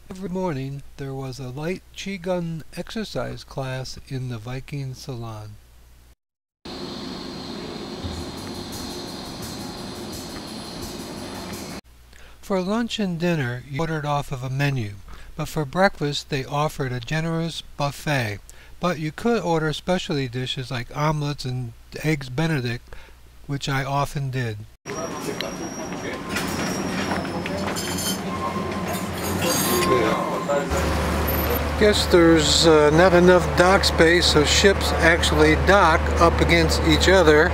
Every morning there was a light Qigong exercise class in the Viking salon. For lunch and dinner you ordered off of a menu, but for breakfast they offered a generous buffet. But you could order specialty dishes like omelets and eggs Benedict, which I often did. Guess there's not enough dock space, so ships actually dock up against each other.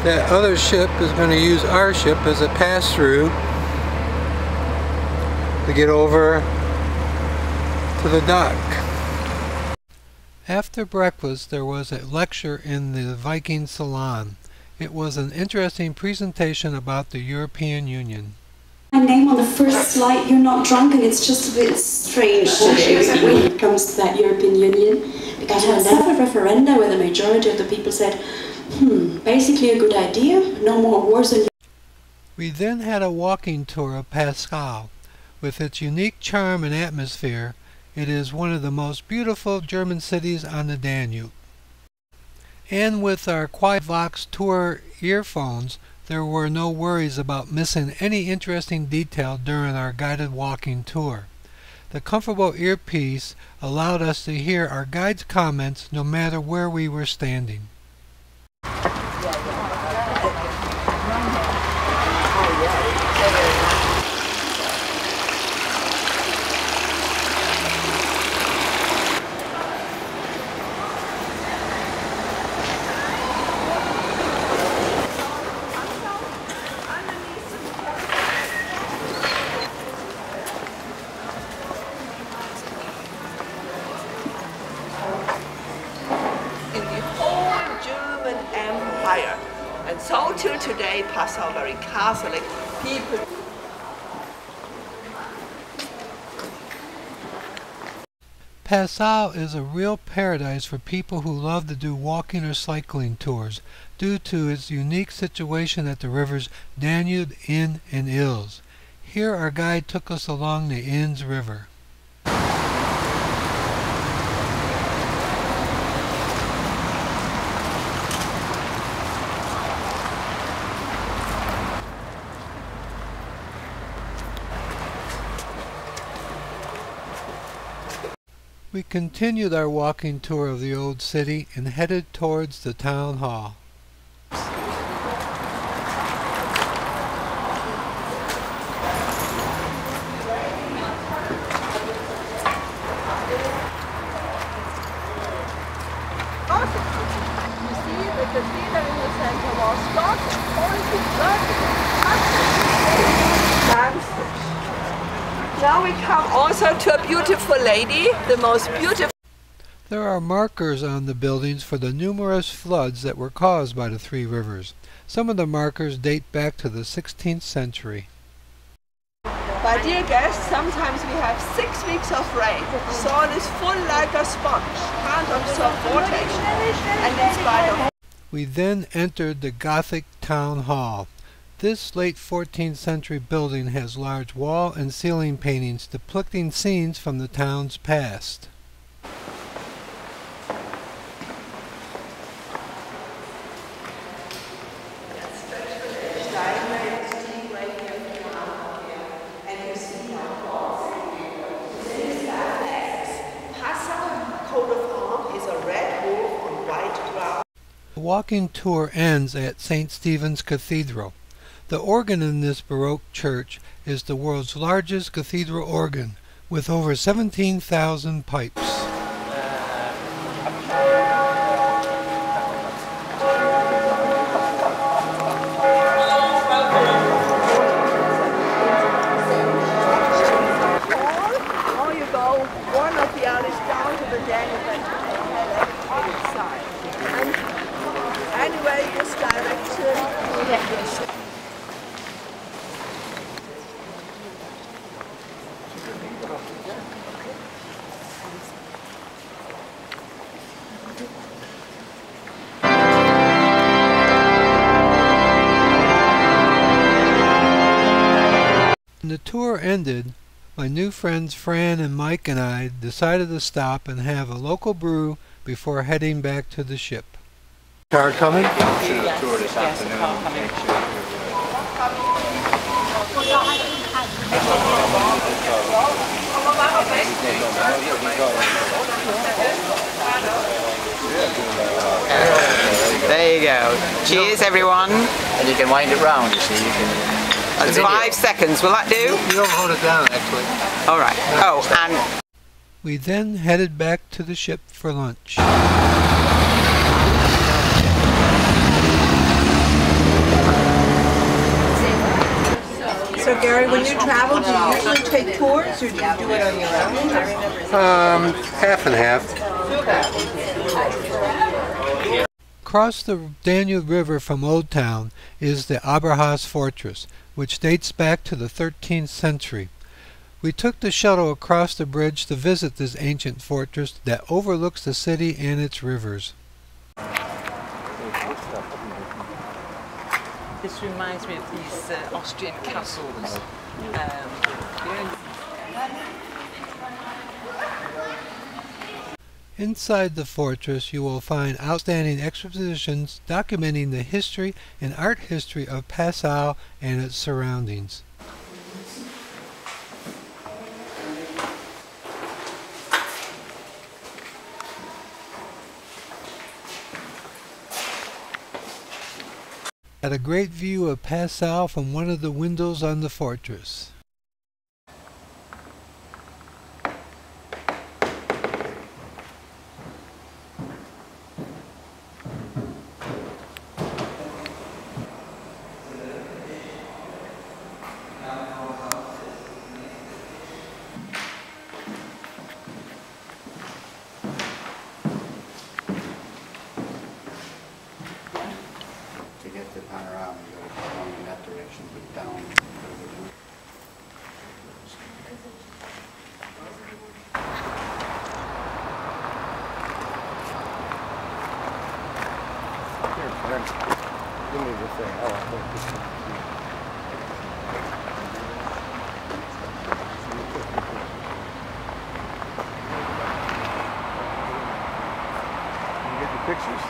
That other ship is going to use our ship as a pass-through to get over to the dock. After breakfast there was a lecture in the Viking salon. It was an interesting presentation about the European Union. My name on the first slide, you're not drunk, and it's just a bit strange today when it comes to that European Union, because we had several referenda where the majority of the people said, basically a good idea, no more wars. We then had a walking tour of Passau. With its unique charm and atmosphere, it is one of the most beautiful German cities on the Danube. And with our QuietVox tour earphones, there were no worries about missing any interesting detail during our guided walking tour. The comfortable earpiece allowed us to hear our guide's comments no matter where we were standing. And so till today, Passau very Catholic people. Passau is a real paradise for people who love to do walking or cycling tours due to its unique situation at the rivers Danube, Inn, and Ilz. Here our guide took us along the Inn's river. We continued our walking tour of the old city and headed towards the town hall. You see that the theater in the center was dark and now we come also to a beautiful lady, the most beautiful. There are markers on the buildings for the numerous floods that were caused by the three rivers. Some of the markers date back to the 16th century. But dear guests, sometimes we have 6 weeks of rain. Soil is full like a sponge, can't absorb water, and in spite of... We then entered the Gothic town hall. This late 14th century building has large wall and ceiling paintings depicting scenes from the town's past. The walking tour ends at St. Stephen's Cathedral. The organ in this Baroque church is the world's largest cathedral organ, with over 17,000 pipes. Or you go one of the alleys down to the Danube and side. And anyway, this direction. When the tour ended, my new friends Fran and Mike and I decided to stop and have a local brew before heading back to the ship. Car coming? There you go. Cheers, everyone. And you can wind it round, you see. You can. That's 5 seconds. Will that do? You don't hold it down, actually. All right. Oh, and We then headed back to the ship for lunch. So Gary, when you travel, do you usually take tours or do you do it on your own? Half and half. Across the Danube River from Old Town is the Aberhaus Fortress, which dates back to the 13th century. We took the shuttle across the bridge to visit this ancient fortress that overlooks the city and its rivers. this reminds me of these Austrian castles. Inside the fortress you will find outstanding expositions documenting the history and art history of Passau and its surroundings. Had a great view of Passau from one of the windows on the fortress. To get the panorama, you got to go in that direction, but down. Give me the thing. You get the pictures?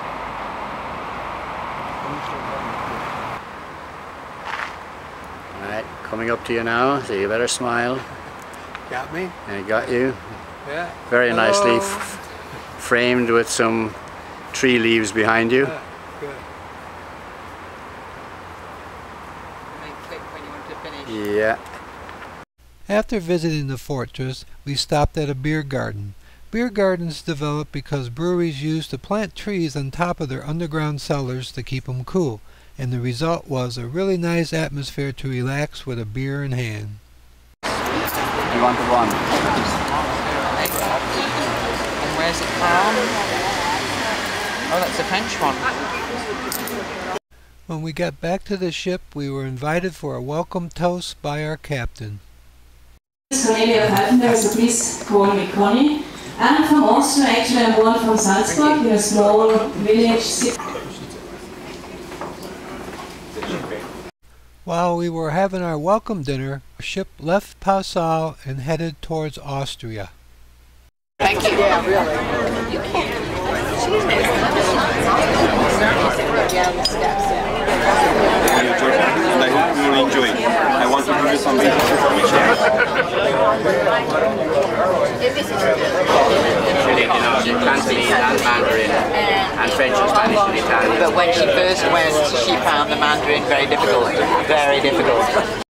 Alright, coming up to you now, so you better smile. Got me? I got you. Yeah. Very nicely Hello. framed with some tree leaves behind you. Yeah, good. Click when you want to finish. Yeah. After visiting the fortress, we stopped at a beer garden. Beer gardens developed because breweries used to plant trees on top of their underground cellars to keep them cool, and the result was a really nice atmosphere to relax with a beer in hand. You want the one? And where's it from? Oh, that's a French one. When we got back to the ship, we were invited for a welcome toast by our captain. Cornelia Falkenberg, so please call me Connie. I'm from Austria, actually I'm born from Salzburg, in a small village. While we were having our welcome dinner, our ship left Passau and headed towards Austria. Thank you. Yeah, really. You can't. I hope you will enjoy it. I want to give you some basic information. She Cantonese and Mandarin and French and Spanish and Italian. But when she first went, she found the Mandarin very difficult. Very difficult.